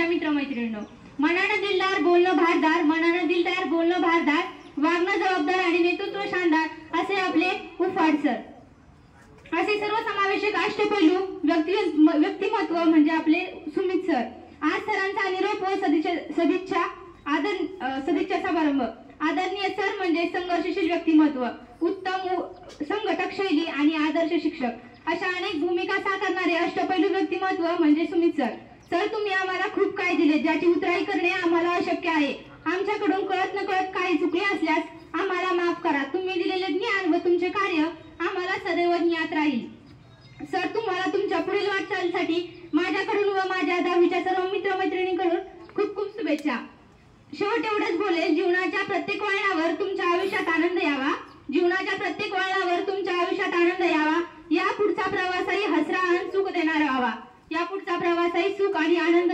माझ्या मित्रमैत्रिणींनो, मनानं दिलदार, बोलणं भारदार, मनानं दिलदार, बोलणं भारदार, वागणं जबाबदार आणि नेतृत्व शानदार असे आपले उफाड सर. असे सर्वसमावेशक अष्टपैलू व्यक्तिमत्व म्हणजे आपले सुमित सर. आज सरांचा निरोप व सदिच्छा समारंभ. आदरणीय सर म्हणजे संघर्षशील व्यक्तिमत्व, उत्तम संघटक शैली आणि आदर्श शिक्षक अशा अनेक भूमिका साकारणारे अष्टपैलू व्यक्तिमत्व म्हणजे सुमित सर. सर, तुम्ही आम्हाला खूप काय दिले, ज्याची उतराई करणे आम्हाला अशक्य आहे. आमच्याकडून कळत नकळत काही चुकले असल्यास आम्हाला माफ करा. तुम्ही दिलेले ज्ञान व तुमचे कार्य आम्हाला सदैव ज्ञात राहील. सर, तुम्हाला तुमच्या पुढील वाटचालीसाठी माझ्याकडून व माझ्या 10वीच्या सर्व मित्रमैत्रिणींकडून खूप खूप शुभेच्छा. शेवट एवढंच बोलेल, जीवनाच्या प्रत्येक वळणावर तुमच्या आयुष्यात आनंद यावा. जीवनाच्या प्रत्येक वळणावर तुमच्या आयुष्यात आनंद यावा. या पुढचा प्रवासही हसरा आणि सुख देणारा व्हावा. या पुढचा प्रवासही सुख आणि आनंद